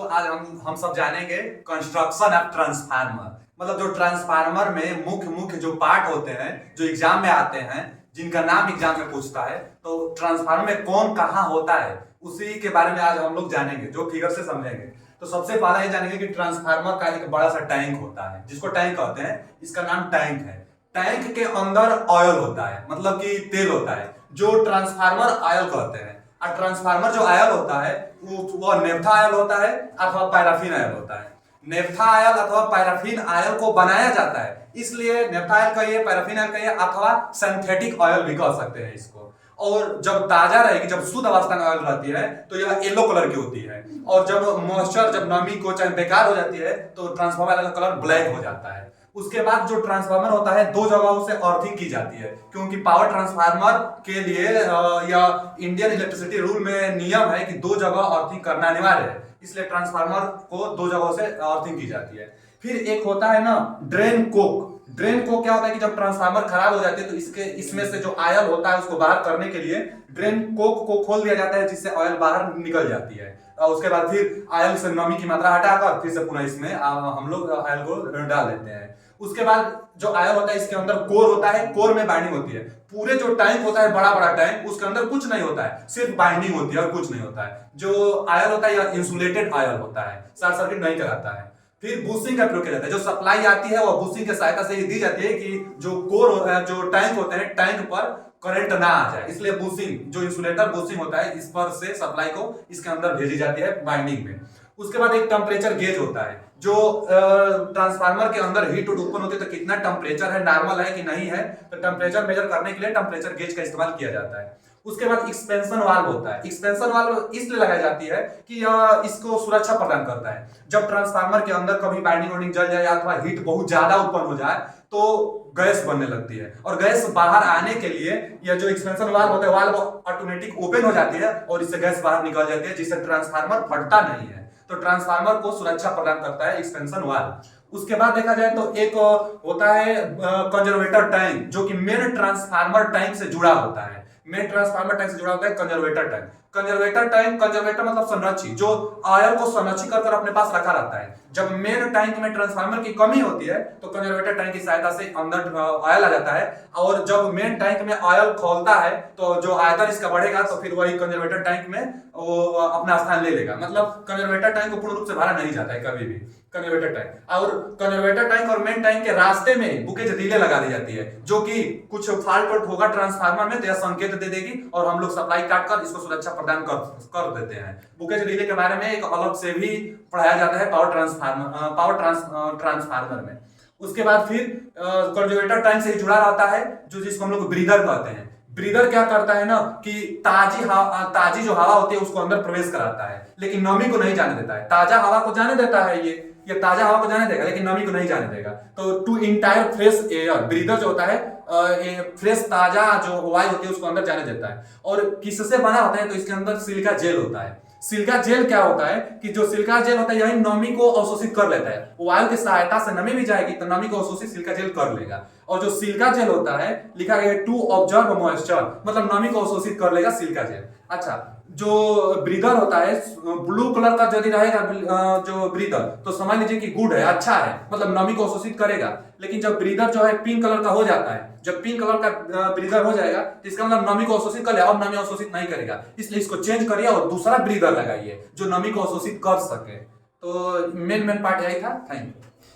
आज हम सब जानेंगे कंस्ट्रक्शन ऑफ ट्रांसफार्मर। मतलब जो ट्रांसफार्मर में मुख्य मुख्य जो पार्ट होते हैं जो एग्जाम में आते हैं, जिनका नाम एग्जाम में पूछता है, तो ट्रांसफार्मर में कौन कहाँ होता है उसी के बारे में आज हम लोग जानेंगे, जो फिगर से समझेंगे। तो सबसे पहला ये जानेंगे कि ट्रांसफार्मर का एक बड़ा सा टैंक होता है, जिसको टैंक कहते हैं। इसका नाम टैंक है। टैंक के अंदर ऑयल होता है, मतलब कि तेल होता है, जो ट्रांसफार्मर ऑयल कहते हैं। और ट्रांसफार्मर जो ऑयल होता है वो नेफ्था ऑयल होता है अथवा पैराफिन ऑयल होता है। नेफ्था ऑयल अथवा पैराफिन ऑयल को बनाया जाता है, इसलिए नेफ्था ऑयल कहिए, पैराफिन ऑयल कहिए, अथवा सिंथेटिक ऑयल भी कह सकते हैं इसको। और जब ताजा रहेगी, जब शुद्ध अवस्था में ऑयल रहती है तो यह येलो कलर की होती है, और जब मॉइस्चर, जब नमी को चाहे बेकार हो जाती है तो ट्रांसफार्मर का कलर ब्लैक हो जाता है। उसके बाद जो ट्रांसफार्मर होता है, दो जगहों से अर्थिंग की जाती है, क्योंकि पावर ट्रांसफार्मर के लिए या इंडियन इलेक्ट्रिसिटी रूल में नियम है कि दो जगह अर्थिंग करना अनिवार्य है, इसलिए ट्रांसफार्मर को दो जगहों से अर्थिंग की जाती है। फिर एक होता है ना ड्रेन कोक। ड्रेन कोक क्या होता है कि जब ट्रांसफार्मर खराब हो जाती है तो इसमें से जो ऑयल होता है उसको बाहर करने के लिए ड्रेन कोक को खोल दिया जाता है, जिससे ऑयल बाहर निकल जाती है। और उसके बाद फिर ऑयल से नमी की मात्रा हटाकर फिर से पुनः इसमें हम लोग ऑयल को डाल देते हैं। उसके बाद जो ऑयल होता है, इसके अंदर कोर होता है, कोर में बाइंडिंग होती है। पूरे जो टैंक होता है, बड़ा बड़ा टैंक, उसके अंदर कुछ नहीं होता है, सिर्फ बाइंडिंग होती है और कुछ नहीं होता है। जो ऑयल होता है यह इंसुलेटेड ऑयल होता है, शॉर्ट सर्किट नहीं कराता है। फिर बूस्टिंग का प्रयोग किया जाता है। जो सप्लाई आती है वो बूस्टिंग की सहायता से दी जाती है कि जो कोर होता है, जो टैंक होते हैं, टैंक पर करंट ना आ जाए, इसलिए बूस्टिंग, जो इंसुलेटर बूस्टिंग होता है, इस पर से सप्लाई को इसके अंदर भेजी जाती है बाइंडिंग में। उसके बाद एक टेम्परेचर गेज होता है, जो ट्रांसफार्मर के अंदर हीट उत्पन्न होती है तो कितना टेम्परेचर है, नॉर्मल है कि नहीं है, तो टेम्परेचर मेजर करने के लिए टेम्परेचर गेज का इस्तेमाल किया जाता है। उसके बाद एक्सपेंशन वाल्व होता है। एक्सपेंशन वाल्व इसलिए लगाई जाती है कि यह इसको सुरक्षा प्रदान करता है। जब ट्रांसफार्मर के अंदर कभी बाइंडिंग वाइंडिंग जल जाए अथवा हीट बहुत ज्यादा उत्पन्न हो जाए तो गैस बनने लगती है, और गैस बाहर आने के लिए यह जो एक्सपेंशन वाल्व होता है, वाल्व ऑटोमेटिक ओपन हो जाती है और इससे गैस बाहर निकल जाती है, जिससे ट्रांसफार्मर फटता नहीं है। तो ट्रांसफार्मर को सुरक्षा प्रदान करता है एक्सपेंशन वाल्व। उसके बाद देखा जाए तो एक होता है कंजर्वेटर टैंक, जो कि मेन ट्रांसफार्मर टैंक से जुड़ा होता है। मेन ट्रांसफार्मर टैंक से जुड़ा होता है conservator tank. Conservator tank, conservator मतलब संरक्षित, जो ऑयल को संरक्षित कर अपने पास रखा रहता है। जब मेन टैंक में ट्रांसफार्मर की कमी होती है तो कंजर्वेटर टैंक की सहायता से अंदर ऑयल आ जाता है, और जब मेन टैंक में ऑयल खोलता है तो जो आयतन इसका बढ़ेगा तो फिर वही कंजर्वेटर टैंक में वो अपना स्थान ले लेगा। मतलब कंजर्वेटर टैंक को पूर्ण रूप से भरा नहीं जाता है कभी भी कंजर्वेटर टैंक। और कंजर्वेटर टैंक और मेन टैंक के रास्ते में बुकेज रिले लगा दी जाती है, जो कि कुछ फॉल्ट होगा ट्रांसफार्मर में तो यह संकेत दे देगी और हम लोग सप्लाई काट कर इसको सुरक्षा प्रदान कर देते हैं। बुकेज रिले के बारे में एक अलग से भी पढ़ाया जाता है पावर ट्रांसफार्मर में। उसके बाद फिर कंजर्वेटर टैंक से जुड़ा रहता है जो जिसको हम लोग ब्रीदर कहते हैं। ब्रीदर क्या करता है ना कि ताजी जो हवा होती है उसको अंदर प्रवेश कराता है, लेकिन नमी को नहीं जाने देता है। ताजा हवा को जाने देता है, ये ताजा हवा को जाने देगा लेकिन नमी को नहीं जाने देगा। तो to entire fresh air, breather जो होता है फ्रेश ताजा जो वायु होती है उसको अंदर जाने देता है। और किससे बना होता है तो इसके अंदर सिलिका जेल होता है। सिलिका जेल क्या होता है कि जो सिलिका जेल होता है यही नमी को अवशोषित कर लेता है। वायु की सहायता से नमी भी जाएगी तो नमी को अवशोषित सिलिका जेल कर लेगा। और जो सिलिका जेल होता है, लिखा गया है टू ऑब्जर्व मॉइस्चर, मतलब नमी को अवशोषित कर लेगा सिलिका जेल। अच्छा, जो ब्रीदर होता है ब्लू कलर का यदि रहेगा जो ब्रीदर, तो समझ लीजिए कि गुड है, अच्छा है, मतलब नमी को अवशोषित करेगा। लेकिन जब ब्रीदर जो है पिंक कलर का हो जाता है, जब पिंक कलर का ब्रीदर हो जाएगा तो इसका मतलब नमी को अवशोषित कर लिया और नमी अवशोषित नहीं करेगा, इसलिए इसको चेंज करिए और दूसरा ब्रीदर लगाइए जो नमी को अवशोषित कर सके। तो मेन पार्ट यही था। Thank you.